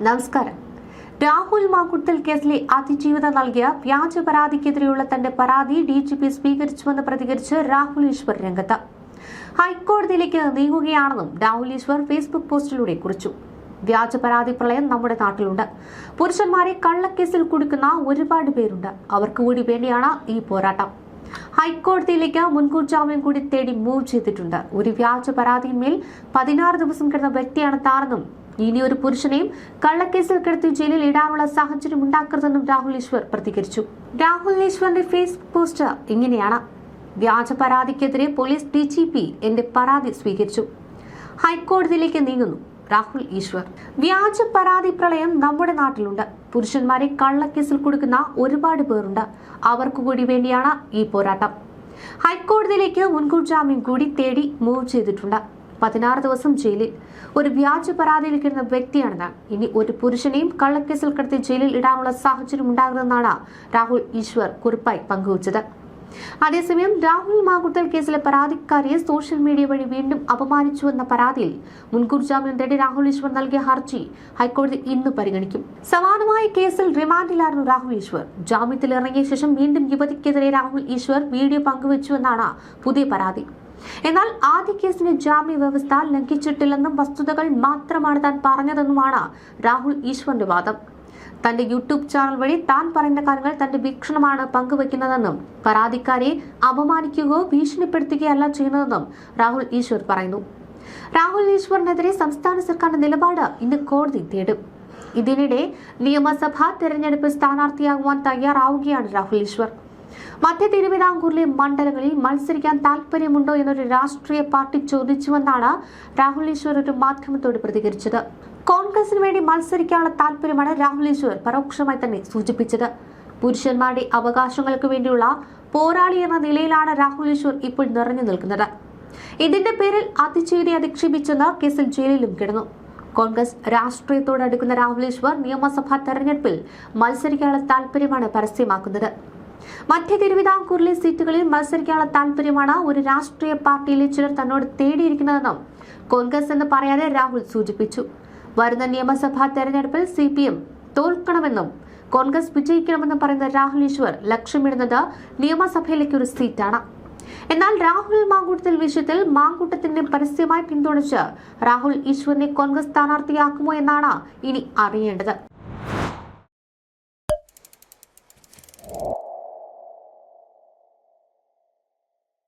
നമസ്കാരം. രാഹുൽ മാങ്കുട്ടൽ കേസിലെ അതിജീവിത നൽകിയ വ്യാജ പരാതിക്കെതിരെയുള്ള തന്റെ പരാതി ഡിജിപി സ്വീകരിച്ചുവെന്ന് പ്രതികരിച്ച് രാഹുൽ ഈശ്വർ രംഗത്ത്. ഹൈക്കോടതിയിലേക്ക് നീങ്ങുകയാണെന്നും രാഹുൽ ഈശ്വർ ഫേസ്ബുക്ക് പോസ്റ്റിലൂടെ കുറിച്ചു. വ്യാജ പരാതി പ്രളയം നമ്മുടെ നാട്ടിലുണ്ട്. പുരുഷന്മാരെ കള്ളക്കേസിൽ കുടുക്കുന്ന ഒരുപാട് പേരുണ്ട്. അവർക്ക് കൂടി വേണ്ടിയാണ് ഈ പോരാട്ടം. ഹൈക്കോടതിയിലേക്ക് മുൻകൂർ ജാമ്യം കൂടി തേടി മൂവ് ചെയ്തിട്ടുണ്ട്. ഒരു വ്യാജ പരാതിയിന്മേൽ 16 ദിവസം കിടന്ന വ്യക്തിയാണ് താനെന്നും ഇനി ഒരു പുരുഷനെയും കള്ളക്കേസിൽ കിടത്തി ജയിലിൽ ഇടാനുള്ള സാഹചര്യം ഉണ്ടാക്കരുതെന്നും രാഹുൽ ഈശ്വർ പ്രതികരിച്ചു. രാഹുൽ ഈശ്വറിന്റെ ഫേസ്ബുക്ക് പോസ്റ്റ് ഇങ്ങനെയാണ്: വ്യാജ പരാതിക്കെതിരെ പോലീസ് ഡിജിപി എന്റെ പരാതി സ്വീകരിച്ചു. ഹൈക്കോടതിയിലേക്ക് നീങ്ങുന്നു. രാഹുൽ ഈശ്വർ. വ്യാജ പരാതി പ്രളയം നമ്മുടെ നാട്ടിലുണ്ട്. പുരുഷന്മാരെ കള്ളക്കേസിൽ കൊടുക്കുന്ന ഒരുപാട് പേരുണ്ട്. അവർക്ക് കൂടി വേണ്ടിയാണ് ഈ പോരാട്ടം. ഹൈക്കോടതിയിലേക്ക് മുൻകൂർ ജാമ്യം കൂടി തേടി മൂവ് ചെയ്തിട്ടുണ്ട്. 16 ദിവസം ജയിലിൽ. ഒരു വ്യാജ പരാതിയിൽ കിടന്ന വ്യക്തിയാണ് ഞാൻ. ഇനി ഒരു പുരുഷനെയും കള്ളക്കേസിൽ കിടത്തി ജയിലിൽ ഇടാനുള്ള സാഹചര്യം ഉണ്ടാകുന്നതെന്നാണ് രാഹുൽ ഈശ്വർ കുറിപ്പായി പങ്കുവച്ചത്. അതേസമയം രാഹുൽ മാങ്കുട്ടൽ കേസിലെ പരാതിക്കാരിയെ സോഷ്യൽ മീഡിയ വഴി വീണ്ടും അപമാനിച്ചുവെന്ന പരാതിയിൽ മുൻകൂർ ജാമ്യം തേടി രാഹുൽ ഈശ്വർ നൽകിയ ഹർജി ഹൈക്കോടതി ഇന്ന് പരിഗണിക്കും. സമാനമായ കേസിൽ റിമാൻഡിലായിരുന്നു രാഹുൽ ഈശ്വർ. ജാമ്യത്തിൽ ഇറങ്ങിയ ശേഷം വീണ്ടും യുവതിക്കെതിരെ രാഹുൽ ഈശ്വർ വീഡിയോ പങ്കുവച്ചുവെന്നാണ് പുതിയ പരാതി. എന്നാൽ ആദ്യ കേസിന്റെ ജാമ്യ വ്യവസ്ഥ ലംഘിച്ചിട്ടില്ലെന്നും വസ്തുതകൾ മാത്രമാണ് താൻ പറഞ്ഞതെന്നുമാണ് രാഹുൽ ഈശ്വറിന്റെ വാദം. തന്റെ യൂട്യൂബ് ചാനൽ വഴി താൻ പറയുന്ന കാര്യങ്ങൾ തന്റെ വീക്ഷണമാണ് പങ്കുവെക്കുന്നതെന്നും പരാതിക്കാരെ അപമാനിക്കുകയോ ഭീഷണിപ്പെടുത്തുകയല്ല ചെയ്യുന്നതെന്നും രാഹുൽ ഈശ്വർ പറയുന്നു. രാഹുൽ ഈശ്വറിനെതിരെ സംസ്ഥാന സർക്കാരിന്റെ നിലപാട് ഇന്ന് കോടതി തേടും. ഇതിനിടെ നിയമസഭാ തെരഞ്ഞെടുപ്പ് സ്ഥാനാർത്ഥിയാകുവാൻ തയ്യാറാവുകയാണ് രാഹുൽ ഈശ്വർ. മധ്യ തിരുവിതാംകൂറിലെ മണ്ഡലങ്ങളിൽ മത്സരിക്കാൻ താല്പര്യമുണ്ടോ എന്നൊരു രാഷ്ട്രീയ പാർട്ടി ചോദിച്ചുവെന്നാണ് രാഹുൽ ഈശ്വർ ഒരു മാധ്യമത്തോട് പ്രതികരിച്ചത്. കോൺഗ്രസിന് വേണ്ടി മത്സരിക്കാനുള്ള താല്പര്യമാണ് രാഹുൽ ഈശ്വർ പരോക്ഷമായി തന്നെ സൂചിപ്പിച്ചത്. പുരുഷന്മാരുടെ അവകാശങ്ങൾക്ക് വേണ്ടിയുള്ള പോരാളി എന്ന നിലയിലാണ് രാഹുൽ ഈശ്വർ ഇപ്പോൾ നിറഞ്ഞു നിൽക്കുന്നത്. ഇതിന്റെ പേരിൽ അതിജീവിതയെ അധിക്ഷേപിച്ചെന്ന് കേസിൽ ജയിലിലും കിടന്നു. കോൺഗ്രസ് രാഷ്ട്രീയത്തോട് അടുക്കുന്ന രാഹുൽ ഈശ്വർ നിയമസഭാ തെരഞ്ഞെടുപ്പിൽ മത്സരിക്കാനുള്ള താല്പര്യമാണ് പരസ്യമാക്കുന്നത്. മധ്യ തിരുവിതാംകൂറിലെ സീറ്റുകളിൽ മത്സരിക്കാനുള്ള താല്പര്യമാണ് ഒരു രാഷ്ട്രീയ പാർട്ടിയിലെ ചിലർ തന്നോട് തേടിയിരിക്കുന്നതെന്നും കോൺഗ്രസ് എന്ന് പറയാതെ രാഹുൽ സൂചിപ്പിച്ചു. വരുന്ന നിയമസഭാ തെരഞ്ഞെടുപ്പിൽ CPM തോൽക്കണമെന്നും കോൺഗ്രസ് വിജയിക്കണമെന്നും പറയുന്ന രാഹുൽ ഈശ്വർ ലക്ഷ്യമിടുന്നത് നിയമസഭയിലേക്ക് ഒരു സീറ്റാണ്. എന്നാൽ രാഹുൽ മാങ്കൂട്ടത്തിൽ വിഷയത്തിൽ മാങ്കൂട്ടത്തിന്റെ പരസ്യമായി പിന്തുണച്ച് രാഹുൽ ഈശ്വറിനെ കോൺഗ്രസ് സ്ഥാനാർത്ഥിയാക്കുമോ എന്നാണ് ഇനി അറിയേണ്ടത്.